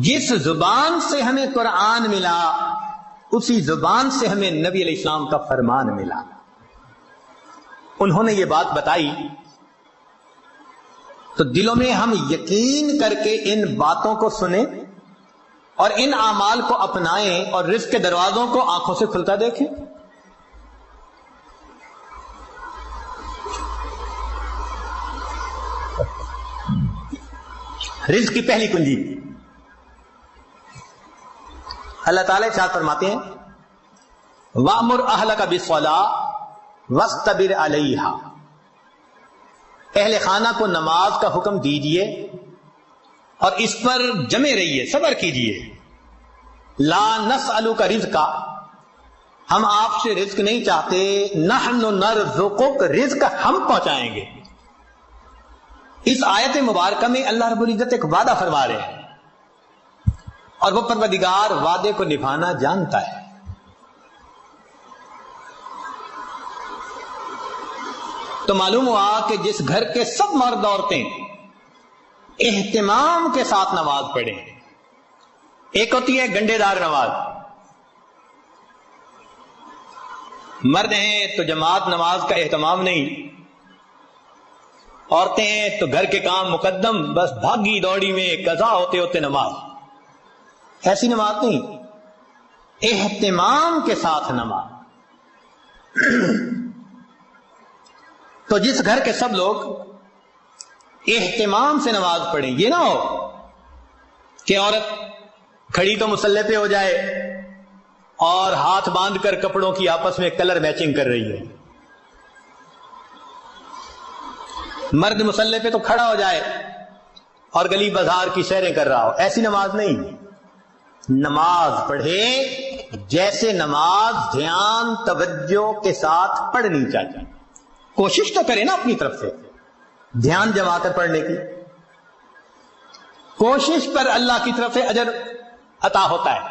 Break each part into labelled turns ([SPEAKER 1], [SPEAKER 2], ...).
[SPEAKER 1] جس زبان سے ہمیں قرآن ملا اسی زبان سے ہمیں نبی علیہ السلام کا فرمان ملا. انہوں نے یہ بات بتائی تو دلوں میں ہم یقین کر کے ان باتوں کو سنیں اور ان اعمال کو اپنائیں اور رزق کے دروازوں کو آنکھوں سے کھلتا دیکھیں. رزق کی پہلی کنجی اللہ تعالیٰ ارشاد فرماتے ہیں وَأْمُرْ أَهْلَكَ بِالصَّلَاةِ وَاسْتَبِرْ عَلَيْهَا، اہل خانہ کو نماز کا حکم دیجئے اور اس پر جمے رہیے، صبر کیجئے. لا نسألک رزقا، ہم آپ سے رزق نہیں چاہتے، نحن نرزقک، رزق ہم پہنچائیں گے. اس آیت مبارکہ میں اللہ رب العزت ایک وعدہ فرما رہے ہیں اور وہ پروردگار وعدے کو نبھانا جانتا ہے. تو معلوم ہوا کہ جس گھر کے سب مرد عورتیں اہتمام کے ساتھ نماز پڑھیں، ایک ہوتی ہے گنڈے دار نماز، مرد ہیں تو جماعت نماز کا اہتمام نہیں، عورتیں ہیں تو گھر کے کام مقدم، بس بھاگی دوڑی میں قضا ہوتے ہوتے نماز. ایسی نماز نہیں، اہتمام کے ساتھ نماز. تو جس گھر کے سب لوگ اہتمام سے نماز پڑھیں، یہ نہ ہو کہ عورت کھڑی تو مصلی پہ ہو جائے اور ہاتھ باندھ کر کپڑوں کی آپس میں کلر میچنگ کر رہی ہے، مرد مصلی پہ تو کھڑا ہو جائے اور گلی بازار کی سیریں کر رہا ہو. ایسی نماز نہیں. نماز پڑھے جیسے نماز دھیان توجہ کے ساتھ پڑھنی چاہیے. کوشش تو کرے نا اپنی طرف سے دھیان جما کر پڑھنے کی. کوشش پر اللہ کی طرف سے اجر عطا ہوتا ہے،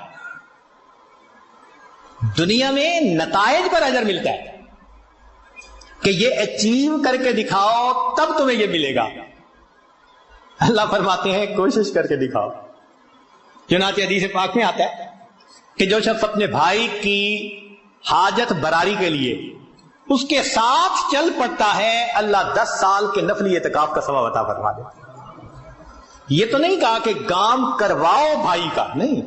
[SPEAKER 1] دنیا میں نتائج پر اجر ملتا ہے کہ یہ اچیو کر کے دکھاؤ تب تمہیں یہ ملے گا. اللہ فرماتے ہیں کوشش کر کے دکھاؤ. چنانچہ حدیث پاک میں آتا ہے کہ جو شخص اپنے بھائی کی حاجت براری کے لیے اس کے ساتھ چل پڑتا ہے، اللہ 10 سال کے نفلی اعتکاف کا ثواب عطا فرما دے. یہ تو نہیں کہا کہ کام کرواؤ بھائی کا، نہیں،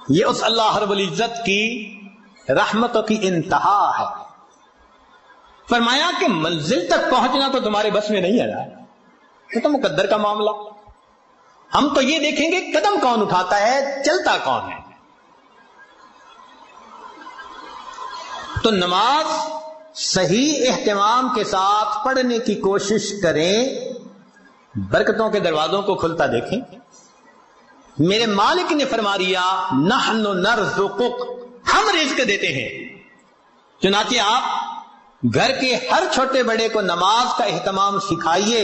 [SPEAKER 1] یہ اس اللہ رب العزت کی رحمتوں کی انتہا ہے. فرمایا کہ منزل تک پہنچنا تو تمہارے بس میں نہیں ہے نا، یہ تو مقدر کا معاملہ. ہم تو یہ دیکھیں گے قدم کون اٹھاتا ہے، چلتا کون ہے. تو نماز صحیح اہتمام کے ساتھ پڑھنے کی کوشش کریں، برکتوں کے دروازوں کو کھلتا دیکھیں. میرے مالک نے فرما دیا نحن نرزقک، ہم رزق دیتے ہیں. چنانچہ آپ گھر کے ہر چھوٹے بڑے کو نماز کا اہتمام سکھائیے،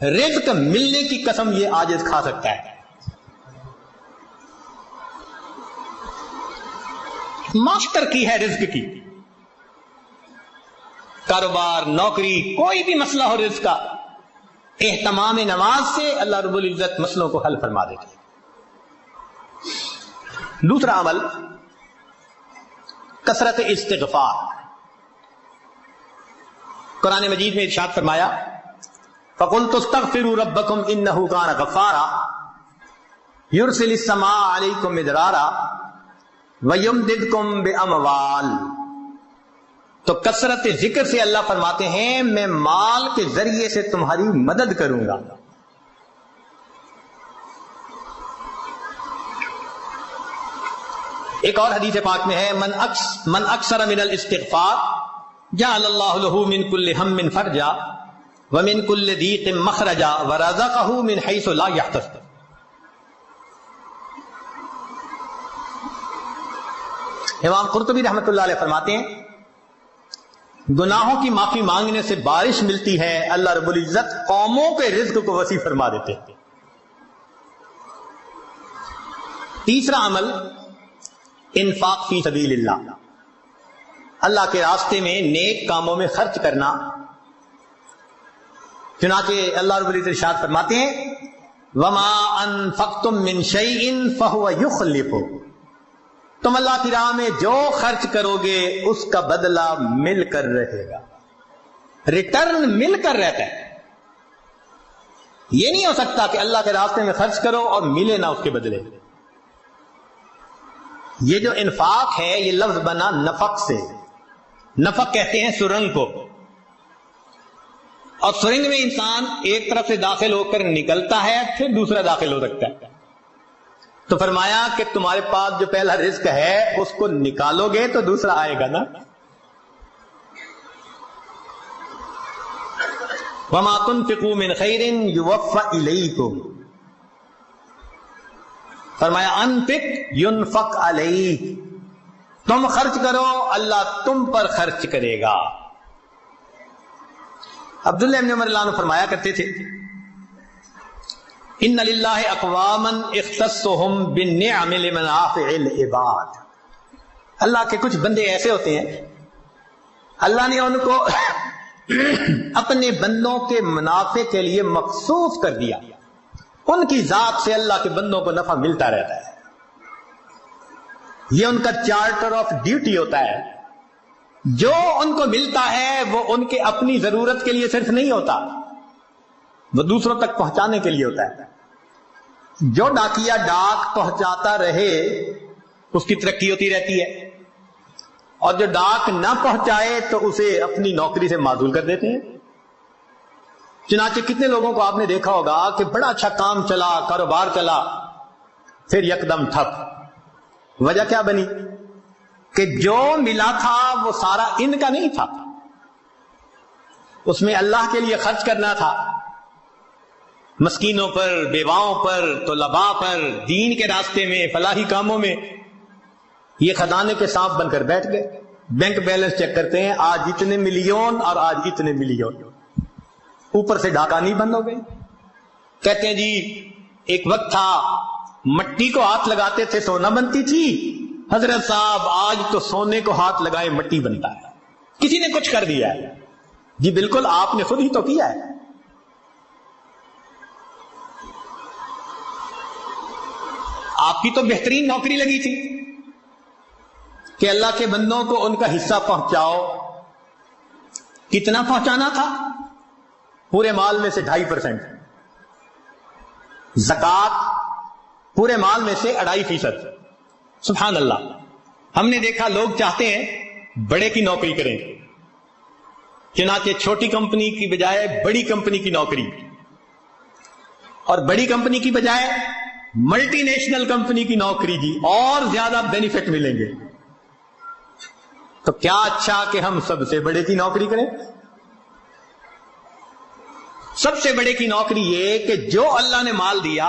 [SPEAKER 1] رزق ملنے کی قسم یہ عاجز کھا سکتا ہے. ماسٹر کی ہے رزق کی، کاروبار نوکری کوئی بھی مسئلہ ہو رزق کا، اہتمام نماز سے اللہ رب العزت مسئلوں کو حل فرما دیتے. دوسرا عمل کثرت استغفار. قرآن مجید میں ارشاد فرمایا فَقُلْتُ اسْتَغْفِرُوا رَبَّكُمْ إِنَّهُ كَانَ غَفَّارًا يُرْسِلِ السَّمَاءَ عَلَيْكُمْ مِدْرَارًا وَيُمْدِدْكُمْ بِأَمْوَالٍ. تو کثرت ذکر سے اللہ فرماتے ہیں میں مال کے ذریعے سے تمہاری مدد کروں گا. ایک اور حدیث پاک میں ہے من اکثر من الاستغفار جعل اللہ له من كل هم فرجا ومن كل ضيق مخرجا ورزقه من حيث لا يحتسب. امام قرطبی رحمۃ اللہ علیہ فرماتے ہیں گناہوں کی معافی مانگنے سے بارش ملتی ہے، اللہ رب العزت قوموں کے رزق کو وسیع فرما دیتے ہیں. تیسرا عمل انفاق فی سبیل اللہ، اللہ کے راستے میں نیک کاموں میں خرچ کرنا. چنانچہ اللہ رب العزت ارشاد فرماتے ہیں وما انفقتم من شیء فهو یخلفہ، تم اللہ کی راہ میں جو خرچ کرو گے اس کا بدلہ مل کر رہے گا، ریٹرن مل کر رہتا ہے۔ یہ نہیں ہو سکتا کہ اللہ کے راستے میں خرچ کرو اور ملے نہ اس کے بدلے۔ یہ جو انفاق ہے یہ لفظ بنا نفق سے، نفق کہتے ہیں سرنگ کو، اور سرنگ میں انسان ایک طرف سے داخل ہو کر نکلتا ہے پھر دوسرا داخل ہو سکتا ہے۔ تو فرمایا کہ تمہارے پاس جو پہلا رزق ہے اس کو نکالو گے تو دوسرا آئے گا نا۔ وَمَا تُنْفِقُوا مِنْ خَيْرٍ يُوَفَّ إِلَيْكُمْ، فرمایا انفق ينفق علیہ، تم خرچ کرو اللہ تم پر خرچ کرے گا۔ عبداللہ ابن عمر اللہ عنہ فرمایا کرتے تھے ان للہ اقواما اختصهم بالنعم لمنافع العباد، اللہ کے کچھ بندے ایسے ہوتے ہیں اللہ نے ان کو اپنے بندوں کے منافع کے لیے مخصوص کر دیا، ان کی ذات سے اللہ کے بندوں کو نفع ملتا رہتا ہے، یہ ان کا چارٹر آف ڈیوٹی ہوتا ہے، جو ان کو ملتا ہے وہ ان کے اپنی ضرورت کے لیے صرف نہیں ہوتا، وہ دوسروں تک پہنچانے کے لیے ہوتا ہے۔ جو ڈاکیا ڈاک پہنچاتا رہے اس کی ترقی ہوتی رہتی ہے، اور جو ڈاک نہ پہنچائے تو اسے اپنی نوکری سے معزول کر دیتے ہیں۔ چنانچہ کتنے لوگوں کو آپ نے دیکھا ہوگا کہ بڑا اچھا کام چلا، کاروبار چلا، پھر یکدم ٹھپ۔ وجہ کیا بنی؟ کہ جو ملا تھا وہ سارا ان کا نہیں تھا، اس میں اللہ کے لیے خرچ کرنا تھا، مسکینوں پر، بیواؤں پر، طلباء پر، دین کے راستے میں، فلاحی کاموں میں۔ یہ خزانے کے سانپ بن کر بیٹھ گئے، بینک بیلنس چیک کرتے ہیں آج اتنے ملین اور آج اتنے ملین، اوپر سے ڈاکانی بند ہو گئی۔ کہتے ہیں جی ایک وقت تھا مٹی کو ہاتھ لگاتے تھے سونا بنتی تھی، حضرت صاحب آج تو سونے کو ہاتھ لگائے مٹی بنتا ہے، کسی نے کچھ کر دیا ہے۔ جی بالکل آپ نے خود ہی تو کیا ہے۔ آپ کی تو بہترین نوکری لگی تھی کہ اللہ کے بندوں کو ان کا حصہ پہنچاؤ۔ کتنا پہنچانا تھا؟ پورے مال میں سے 2.5%، زکوٰۃ پورے مال میں سے 2.5%۔ سبحان اللہ، ہم نے دیکھا لوگ چاہتے ہیں بڑے کی نوکری کریں، چنانچہ چھوٹی کمپنی کی بجائے بڑی کمپنی کی نوکری، اور بڑی کمپنی کی بجائے ملٹی نیشنل کمپنی کی نوکری دی، اور زیادہ بینیفٹ ملیں گے۔ تو کیا اچھا کہ ہم سب سے بڑے کی نوکری کریں۔ سب سے بڑے کی نوکری یہ کہ جو اللہ نے مال دیا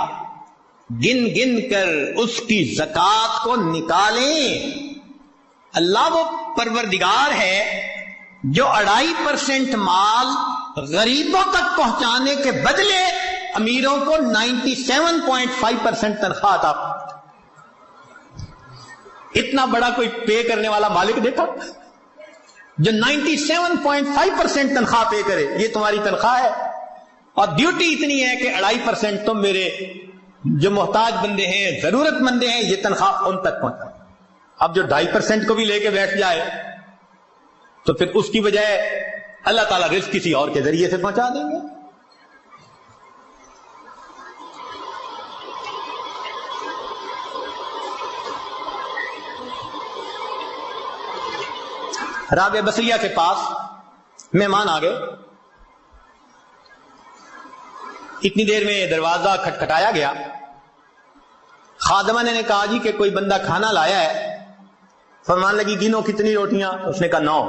[SPEAKER 1] گن گن کر اس کی زکوٰۃ کو نکالیں۔ اللہ وہ پروردگار ہے جو 2.5% مال غریبوں تک پہنچانے کے بدلے امیروں کو 97.5% تنخواہ عطا۔ اتنا بڑا کوئی پے کرنے والا مالک دیکھا جو 97.5% تنخواہ پے کرے، یہ تمہاری تنخواہ ہے، اور ڈیوٹی اتنی ہے کہ 2.5% تم میرے جو محتاج بندے ہیں، ضرورت مندے ہیں، یہ تنخواہ ان تک پہنچا۔ اب جو 2.5% کو بھی لے کے بیٹھ جائے تو پھر اس کی بجائے اللہ تعالیٰ رزق کسی اور کے ذریعے سے پہنچا دیں گے۔ رابعہ بصریہ کے پاس مہمان آ گئے، اتنی دیر میں دروازہ کھٹکھٹایا گیا، خادمہ نے کہا جی کہ کوئی بندہ کھانا لایا ہے۔ فرمان لگی گنو کتنی روٹیاں؟ اس نے کہا 9۔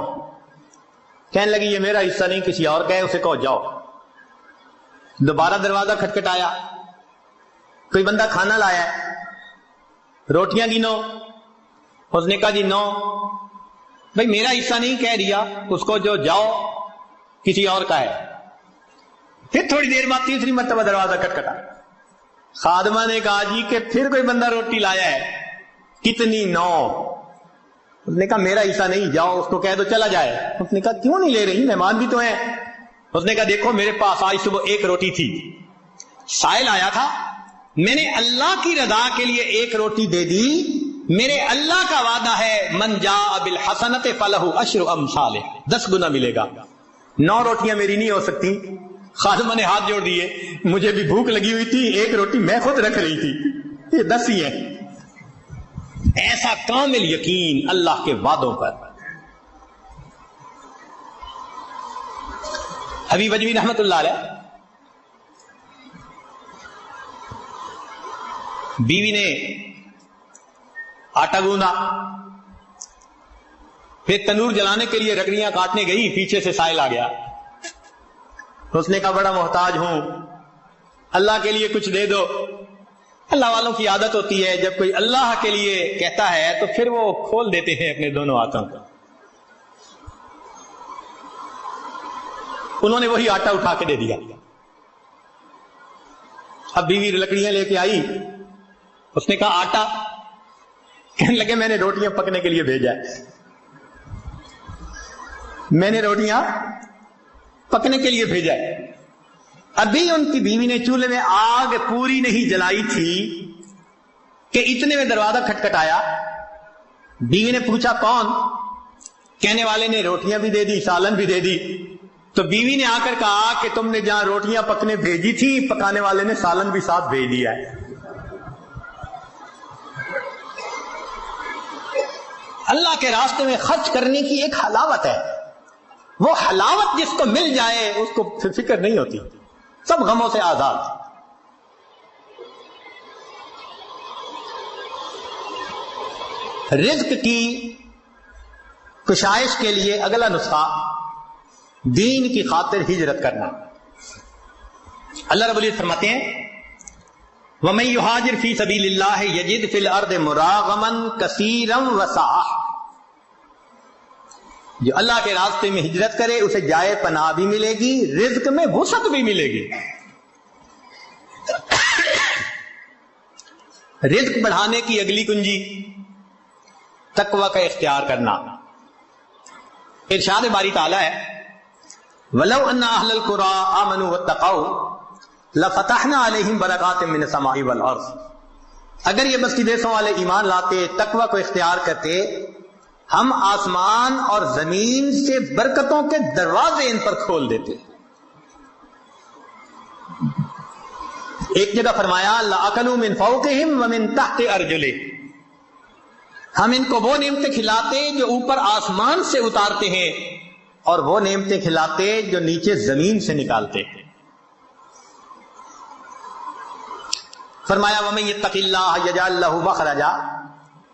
[SPEAKER 1] کہنے لگی یہ میرا حصہ نہیں کسی اور کا ہے، اسے کہو جاؤ۔ دوبارہ دروازہ کھٹکھٹایا، کوئی بندہ کھانا لایا ہے، روٹیاں گنو۔ اس نے کہا جی 9۔ بھئی میرا حصہ نہیں کہہ دیا، اس کو جو جاؤ کسی اور کا ہے۔ پھر تھوڑی دیر بعد تیسری مرتبہ دروازہ کھٹکھٹا، خادمہ نے کہا جی کہ پھر کوئی بندہ روٹی لایا ہے، کتنی؟ 9۔ اس نے کہا میرا حصہ نہیں، جاؤ اس کو کہہ دو چلا جائے۔ اس نے کہا کیوں نہیں لے رہی، مہمان بھی تو ہیں۔ اس نے کہا دیکھو میرے پاس آج صبح 1 روٹی تھی، سائل آیا تھا، میں نے اللہ کی رضا کے لیے ایک روٹی دے دی، میرے اللہ کا وعدہ ہے من جاء بالحسنۃ فلہ عشر امثالها، 10 گنا ملے گا۔ 9 روٹیاں میری نہیں ہو سکتی، خادمہ نے ہاتھ جوڑ دیے، مجھے بھی بھوک لگی ہوئی تھی، ایک روٹی میں خود رکھ رہی تھی، یہ 10 ہی ہیں۔ ایسا کامل یقین اللہ کے وعدوں پر۔ حبیب اجمی رحمت اللہ علیہ، بیوی نے آٹا گوندا، پھر تنور جلانے کے لیے لکڑیاں کاٹنے گئی، پیچھے سے سائل آ گیا، اس نے کہا بڑا محتاج ہوں، اللہ کے لیے کچھ دے دو۔ اللہ والوں کی عادت ہوتی ہے جب کوئی اللہ کے لیے کہتا ہے تو پھر وہ کھول دیتے ہیں اپنے دونوں ہاتھوں کو۔ انہوں نے وہی آٹا اٹھا کے دے دیا۔ اب بیوی لکڑیاں لے کے آئی، اس نے کہا آٹا، کہنے لگے میں نے روٹیاں پکنے کے لیے بھیجا ہے، میں نے روٹیاں پکنے کے لیے بھیجا ہے۔ ابھی ان کی بیوی نے چولہے میں آگ پوری نہیں جلائی تھی کہ اتنے میں دروازہ کھٹکھٹایا۔ بیوی نے پوچھا کون؟ کہنے والے نے روٹیاں بھی دے دی، سالن بھی دے دی۔ تو بیوی نے آ کر کہا کہ تم نے جہاں روٹیاں پکنے بھیجی تھی، پکانے والے نے سالن بھی ساتھ بھیج دیا ہے۔ اللہ کے راستے میں خرچ کرنے کی ایک حلاوت ہے، وہ حلاوت جس کو مل جائے اس کو پھر فکر نہیں ہوتی، سب غموں سے آزاد۔ رزق کی کشائش کے لیے اگلا نسخہ دین کی خاطر ہجرت کرنا۔ اللہ رب العزت فرماتے ہیں وَمَن يُهَاجِرْ فِي سَبِيلِ اللَّهِ يَجِدْ فِي الْأَرْضِ مُرَاغَمًا كَثِيرًا وَسَعَةً، جو اللہ کے راستے میں ہجرت کرے اسے جائے پناہ بھی ملے گی، رزق میں وسعت بھی ملے گی۔ رزق بڑھانے کی اگلی کنجی تقوی کا اختیار کرنا۔ ارشاد باری تعالیٰ ہے وَلَوْ أَنَّ أَهْلَ الْقُرَىٰ آمَنُوا وَاتَّقَوْا لَفَتَحْنَا عَلَيْهِمْ بَرَكَاتٍ مِّنَ السَّمَاءِ وَالْأَرْضِ، اگر یہ بستی دیسوں والے ایمان لاتے، تقوی کو اختیار کرتے، ہم آسمان اور زمین سے برکتوں کے دروازے ان پر کھول دیتے۔ ایک جگہ فرمایا لَأَكَلُوا مِن فَوْقِهِمْ وَمِن تَحْتِ أَرْجُلِهِمْ، ہم ان کو وہ نعمتیں کھلاتے جو اوپر آسمان سے اتارتے ہیں اور وہ نعمتیں کھلاتے جو نیچے زمین سے نکالتے ہیں۔ فرمایا وَمَن يَتَّقِ اللَّهَ يَجْعَل لَّهُ مَخْرَجًا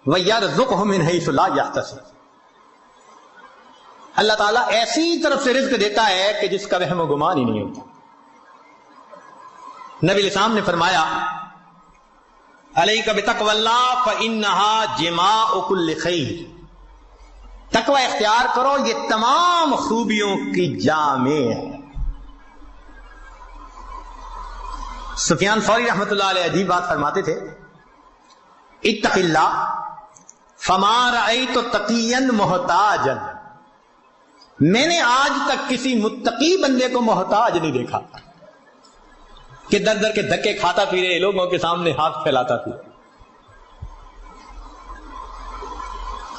[SPEAKER 1] وَيَرْزُقْهُ مِنْ حَيْثُ لَا يَحْتَسِبُ، اللہ تعالیٰ ایسی طرف سے رزق دیتا ہے کہ جس کا وہم و گمان ہی نہیں ہوتا۔ نبی الاسلام نے فرمایا علیک بتقوی اللہ فإنہا جماع کل خیر، تقوی اختیار کرو یہ تمام خوبیوں کی جامع ہے۔ سفیان ثوری رحمۃ اللہ علیہ عجیب بات فرماتے تھے اتق اللہ فما رأیت تقیا محتاجا، میں نے آج تک کسی متقی بندے کو محتاج نہیں دیکھا کہ در در کے دھکے کھاتا پھرے، لوگوں کے سامنے ہاتھ پھیلاتا پھرے۔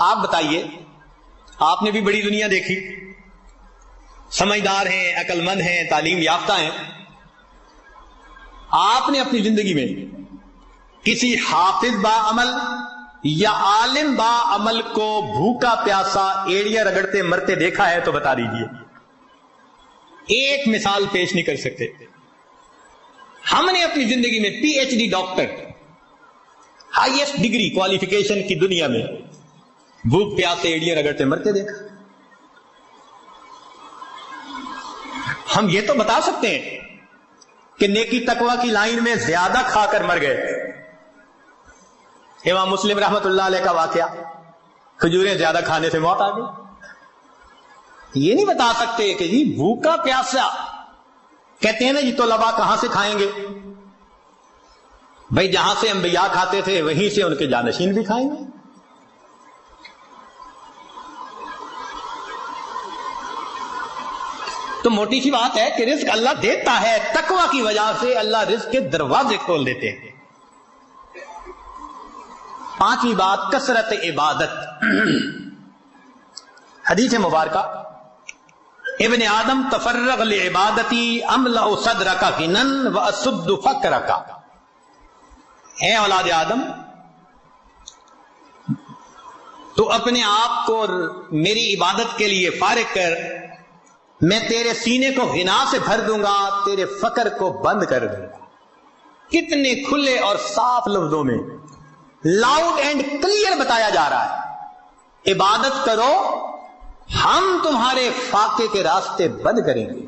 [SPEAKER 1] آپ بتائیے، آپ نے بھی بڑی دنیا دیکھی، سمجھدار ہیں، عقل مند ہیں، تعلیم یافتہ ہیں، آپ نے اپنی زندگی میں کسی حافظ با عمل یا عالم با عمل کو بھوکا پیاسا ایڑیاں رگڑتے مرتے دیکھا ہے تو بتا دیجئے۔ ایک مثال پیش نہیں کر سکتے۔ ہم نے اپنی زندگی میں P H D doctor, highest degree qualification کی دنیا میں بھوک پیاسے ایڑیاں رگڑتے مرتے دیکھا۔ ہم یہ تو بتا سکتے ہیں کہ نیکی تقوی کی لائن میں زیادہ کھا کر مر گئے۔ امام مسلم رحمت اللہ علیہ کا واقعہ، کھجوریں زیادہ کھانے سے موت آ گئی۔ یہ نہیں بتا سکتے کہ جی بھوکا پیاسا، کہتے ہیں نا جی طلباء کہاں سے کھائیں گے؟ بھائی جہاں سے انبیاء کھاتے تھے وہیں سے ان کے جانشین بھی کھائیں گے۔ تو تو موٹی سی بات ہے کہ رزق اللہ دیتا ہے، تقوی کی وجہ سے اللہ رزق کے دروازے کھول دیتے ہیں۔ پانچویں بات، کثرت عبادت۔ حدیث مبارکہ، ابن آدم تفرغ لعبادتی املأ صدرک غنا واسد فقرک، اے اولاد آدم تو اپنے آپ کو میری عبادت کے لیے فارغ کر، میں تیرے سینے کو غنا سے بھر دوں گا، تیرے فقر کو بند کر دوں گا۔ کتنے کھلے اور صاف لفظوں میں، لاؤڈ اینڈ کلیئر بتایا جا رہا ہے، عبادت کرو، ہم تمہارے فاقے کے راستے بند کریں گے،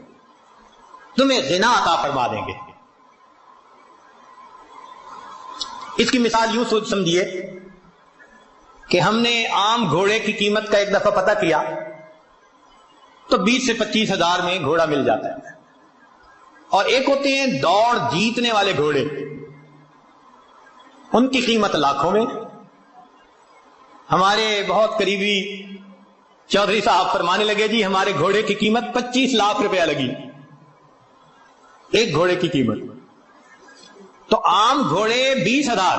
[SPEAKER 1] تمہیں غنا عطا فرما دیں گے۔ اس کی مثال یوں سوچ سمجھیے کہ ہم نے عام گھوڑے کی قیمت کا ایک دفعہ پتہ کیا تو 20 سے 25 ہزار میں گھوڑا مل جاتا ہے، اور ایک ہوتے ہیں دوڑ جیتنے والے گھوڑے، ان کی قیمت لاکھوں میں۔ ہمارے بہت قریبی چودھری صاحب فرمانے لگے جی ہمارے گھوڑے کی قیمت 25 لاکھ روپیہ لگی، ایک گھوڑے کی قیمت۔ تو عام گھوڑے 20,000،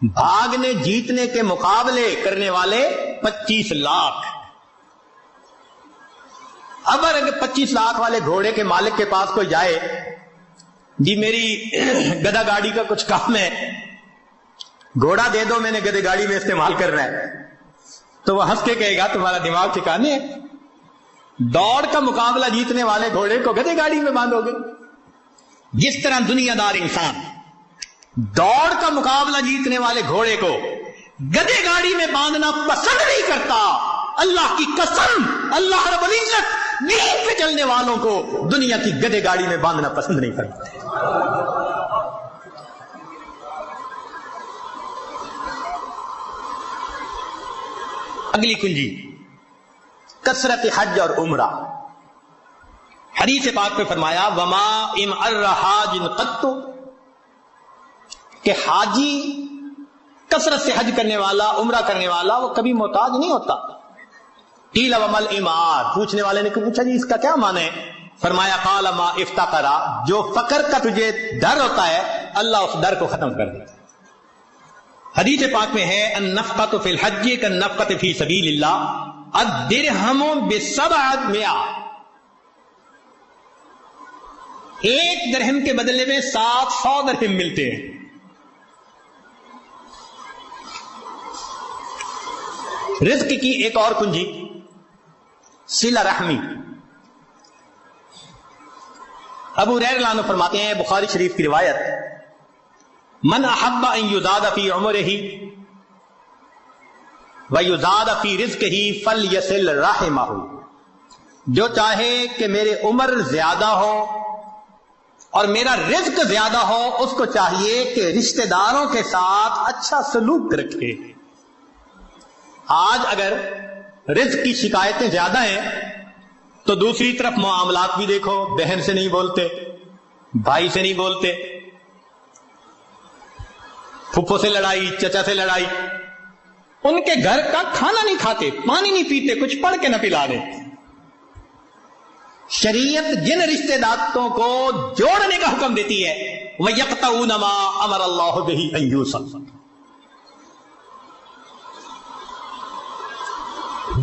[SPEAKER 1] بھاگنے جیتنے کے مقابلے کرنے والے 25 لاکھ۔ اب اگر 25 لاکھ والے گھوڑے کے مالک کے پاس کوئی جائے، جی میری گدھا گاڑی کا کچھ کام ہے، گھوڑا دے دو، میں نے گدھے گاڑی میں استعمال کرنا ہے، تو وہ ہنس کے کہے گا تمہارا دماغ ٹھکانے ہے، دوڑ کا مقابلہ جیتنے والے گھوڑے کو گدھے گاڑی میں باندھو گے۔ جس طرح دنیا دار انسان دوڑ کا مقابلہ جیتنے والے گھوڑے کو گدھے گاڑی میں باندھنا پسند نہیں کرتا، اللہ کی قسم اللہ رب العزت دین پہ چلنے والوں کو دنیا کی گدھے گاڑی میں باندھنا پسند نہیں کرتا۔ اگلی کنجی، کثرت حج اور عمرہ۔ حدیث پاک پہ فرمایا وما امعر حاج قط، کہ حاجی کثرت سے حج کرنے والا، عمرہ کرنے والا، وہ کبھی محتاج نہیں ہوتا۔ قیل ومل امار، پوچھنے والے نے پوچھا جی اس کا کیا معنی ہے؟ فرمایا قال ما افتقرا، جو فقر کا تجھے ڈر ہوتا ہے اللہ اس ڈر کو ختم کر دیتا ہے۔ حدیث پاک میں ہے النفقۃ فی الحج کالنفقۃ فی سبیل اللہ الدرہم ب700، ایک درہم کے بدلے میں 700 درہم ملتے ہیں۔ رزق کی ایک اور کنجی، صلہ رحمی۔ ابو ہریرہ رضی اللہ عنہ فرماتے ہیں، بخاری شریف کی روایت، من احب ان یزاد فی عمرہ ویزاد فی رزقہ فلیصل رحمہ، جو چاہے کہ میرے عمر زیادہ ہو اور میرا رزق زیادہ ہو، اس کو چاہیے کہ رشتہ داروں کے ساتھ اچھا سلوک رکھے۔ آج اگر رزق کی شکایتیں زیادہ ہیں تو دوسری طرف معاملات بھی دیکھو، بہن سے نہیں بولتے، بھائی سے نہیں بولتے، پھپھو سے لڑائی، چچا سے لڑائی، ان کے گھر کا کھانا نہیں کھاتے، پانی نہیں پیتے، کچھ پڑھ کے نہ پلا دیں۔ شریعت جن رشتے داروں کو جوڑنے کا حکم دیتی ہے وَيَقْطَعُونَ مَا أَمَرَ اللَّهُ بِهِ أَن يُوصَلَ،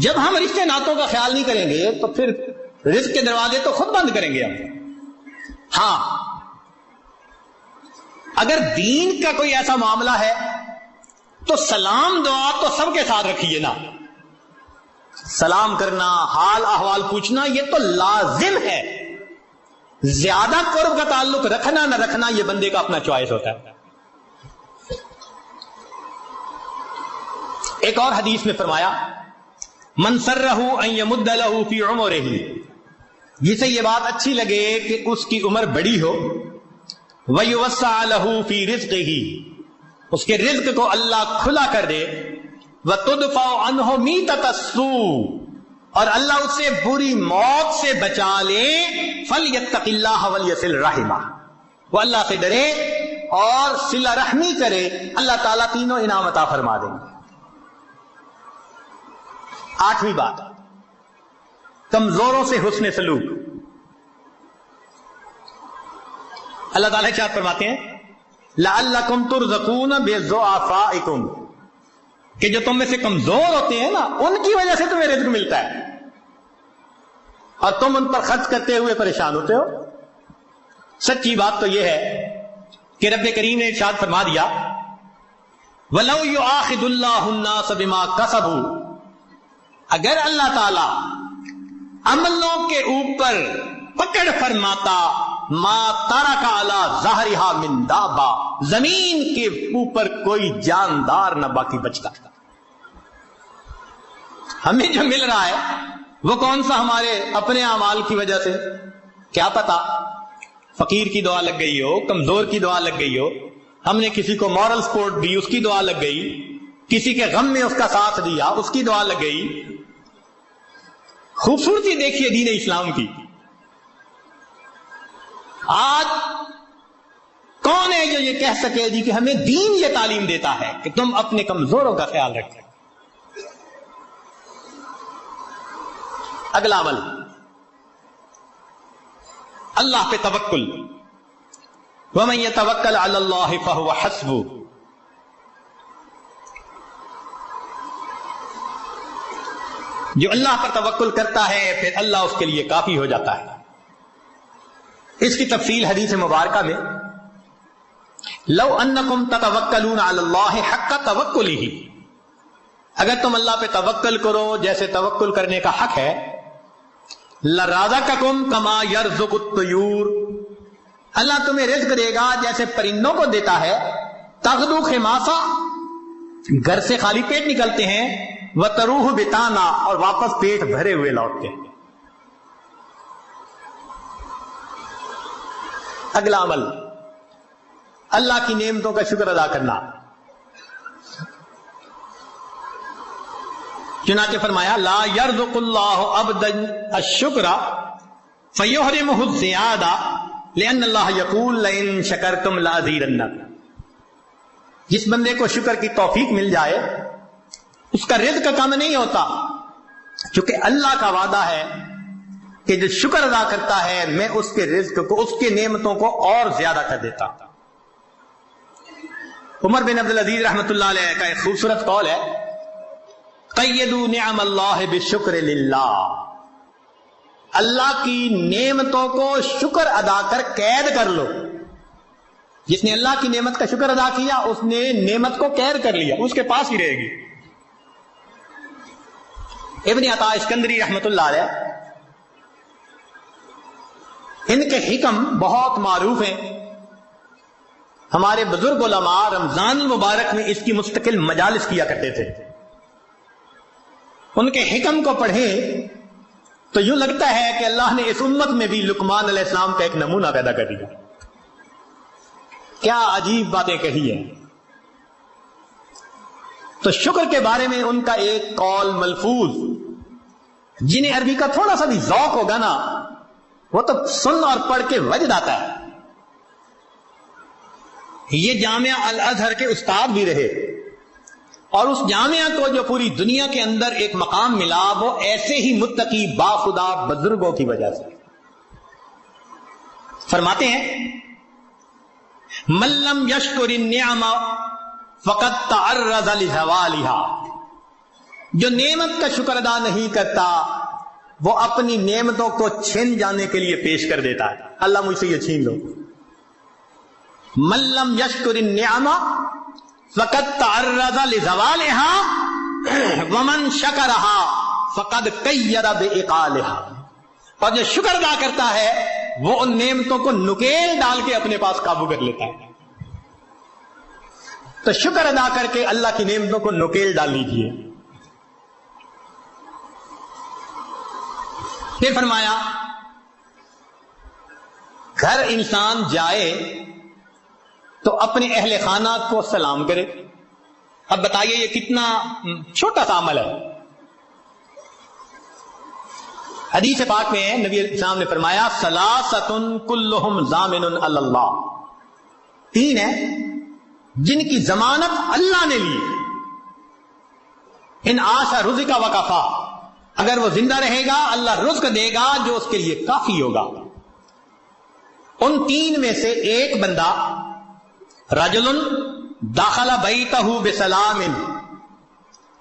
[SPEAKER 1] جب ہم رشتے ناتوں کا خیال نہیں کریں گے تو پھر رزق کے دروازے تو خود بند کریں گے ہم۔ ہاں اگر دین کا کوئی ایسا معاملہ ہے تو سلام دعا تو سب کے ساتھ رکھیے نا، سلام کرنا، حال احوال پوچھنا یہ تو لازم ہے، زیادہ قرب کا تعلق رکھنا نہ رکھنا یہ بندے کا اپنا چوائس ہوتا ہے۔ ایک اور حدیث میں فرمایا من سرہ ان یمد لہ فی عمرہ، جسے یہ بات اچھی لگے کہ اس کی عمر بڑی ہو، ویوسع لہ فی رزقہ، اس کے رزق کو اللہ کھلا کر دے، وتدفع عنہ میتۃ السوء، اور اللہ اسے بری موت سے بچا لے، فلیتق اللہ ولیصل رحمہ، وہ اللہ سے ڈرے اور صلہ رحمی کرے، اللہ تعالیٰ تینوں انعام عطا فرما دیں گے۔ آٹھویں بات، کمزوروں سے حسن سلوک۔ اللہ تعالیٰ ارشاد فرماتے ہیں لعلکم ترزقون بضعفائکم، کہ جو تم میں سے کمزور ہوتے ہیں نا ان کی وجہ سے تمہیں رزق ملتا ہے اور تم ان پر خرچ کرتے ہوئے پریشان ہوتے ہو۔ سچی بات تو یہ ہے کہ رب کریم نے ارشاد فرما دیا وَلَوْ يُؤَاخِذُ اللَّهُ النَّاسَ بِمَا كَسَبُوا، اگر اللہ تعالی عملوں کے اوپر پکڑ فرماتا ما ترک علی ظہرہا من دابہ، زمین کے اوپر کوئی جاندار نہ باقی بچتا۔ ہمیں جو مل رہا ہے وہ کون سا ہمارے اپنے اعمال کی وجہ سے؟ کیا پتا فقیر کی دعا لگ گئی ہو، کمزور کی دعا لگ گئی ہو، ہم نے کسی کو مورل سپورٹ دی اس کی دعا لگ گئی، کسی کے غم میں اس کا ساتھ دیا اس کی دعا لگ گئی۔ خوبصورتی دیکھیے دین اسلام کی۔ آج کون ہے جو یہ کہہ سکے جی کہ ہمیں دین یہ تعلیم دیتا ہے کہ تم اپنے کمزوروں کا خیال رکھیں؟ اگلا عمل اللہ پہ توکل، وَمَن يَتَوَكَّلْ عَلَى اللَّهِ فَهُوَ حَسْبُهُ، جو اللہ پر توکل کرتا ہے پھر اللہ اس کے لیے کافی ہو جاتا ہے۔ اس کی تفصیل حدیث مبارکہ میں لو انکم تتوکلون علی اللہ حق توکلہ، اگر تم اللہ پہ توکل کرو جیسے توکل کرنے کا حق ہے، لرزقکم کما یرزق الطیور، اللہ تمہیں رزق دے گا جیسے پرندوں کو دیتا ہے، تغدو خماسا، گھر سے خالی پیٹ نکلتے ہیں، وتروح بتانا، اور واپس پیٹ بھرے ہوئے لوٹتے ہیں۔ اگلا عمل اللہ کی نعمتوں کا شکر ادا کرنا۔ چنانچہ فرمایا لا یرزق اللہ عبدا الشکر فیحرمہ الزیادہ لأن اللہ یقول لئن شکرتم لأزیدنکم، جس بندے کو شکر کی توفیق مل جائے اس کا رزق کم نہیں ہوتا، چونکہ اللہ کا وعدہ ہے کہ جو شکر ادا کرتا ہے میں اس کے رزق کو، اس کے نعمتوں کو اور زیادہ کر دیتا۔ عمر بن عبدالعزیز رحمۃ اللہ علیہ کا ایک خوبصورت قول ہے قیدوا نعم اللہ بالشکر للہ، اللہ کی نعمتوں کو شکر ادا کر قید کر لو۔ جس نے اللہ کی نعمت کا شکر ادا کیا اس نے نعمت کو قید کر لیا، اس کے پاس ہی رہے گی۔ ابن عطا اسکندری رحمۃ اللہ علیہ، ان کے حکم بہت معروف ہیں، ہمارے بزرگ علماء رمضان المبارک میں اس کی مستقل مجالس کیا کرتے تھے۔ ان کے حکم کو پڑھیں تو یوں لگتا ہے کہ اللہ نے اس امت میں بھی لقمان علیہ السلام کا ایک نمونہ پیدا کر دیا۔ کیا عجیب باتیں کہی ہیں۔ تو شکر کے بارے میں ان کا ایک قول ملفوظ، جنہیں عربی کا تھوڑا سا بھی ذوق ہوگا نا وہ تو سن اور پڑھ کے وجد آتا ہے۔ یہ جامعہ الازہر کے استاد بھی رہے، اور اس جامعہ کو جو پوری دنیا کے اندر ایک مقام ملا وہ ایسے ہی متقی باخدا بزرگوں کی وجہ سے۔ فرماتے ہیں من لم یشکر النعم فقد تعرض لزوالھا، جو نعمت کا شکر ادا نہیں کرتا وہ اپنی نعمتوں کو چھین جانے کے لیے پیش کر دیتا ہے، اللہ مجھ سے یہ چھین لو۔ من لم یشکر النعم فقد تعرض لزوالھا ومن شکرھا فقد قید بعقالھا، اور جو شکر ادا کرتا ہے وہ ان نعمتوں کو نکیل ڈال کے اپنے پاس قابو کر لیتا ہے۔ تو شکر ادا کر کے اللہ کی نعمتوں کو نکیل ڈال لیجیے۔ پھر فرمایا گھر انسان جائے تو اپنے اہل خانہ کو سلام کرے۔ اب بتائیے یہ کتنا چھوٹا سا عمل ہے۔ حدیث پاک میں ہے نبی علیہ السلام نے فرمایا ثلاثۃ کلھم ضامن علی اللہ، تین ہیں جن کی ضمانت اللہ نے لی، ان عاش رزق وکفا، اگر وہ زندہ رہے گا اللہ رزق دے گا جو اس کے لیے کافی ہوگا۔ ان تین میں سے ایک بندہ رجل داخل بیتہ بسلام،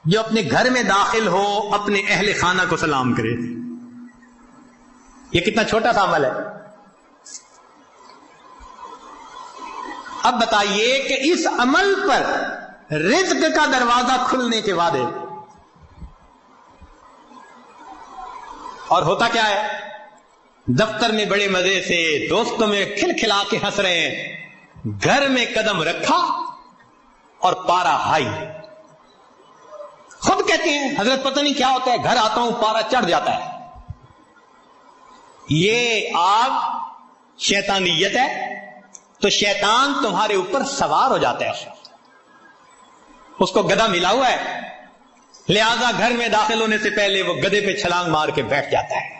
[SPEAKER 1] جو اپنے گھر میں داخل ہو اپنے اہل خانہ کو سلام کرے. یہ کتنا چھوٹا سا عمل ہے. اب بتائیے کہ اس عمل پر رزق کا دروازہ کھلنے کے وعدے. اور ہوتا کیا ہے؟ دفتر میں بڑے مزے سے دوستوں میں کھل کھلا کے ہنس رہے ہیں، گھر میں قدم رکھا اور پارا ہائی. خود کہتے ہیں حضرت پتہ نہیں کیا ہوتا ہے، گھر آتا ہوں پارا چڑھ جاتا ہے. یہ آگ شیطانیت ہے، تو شیطان تمہارے اوپر سوار ہو جاتا ہے. اس کو گدھا ملا ہوا ہے، لہذا گھر میں داخل ہونے سے پہلے وہ گدھے پہ چھلانگ مار کے بیٹھ جاتا ہے.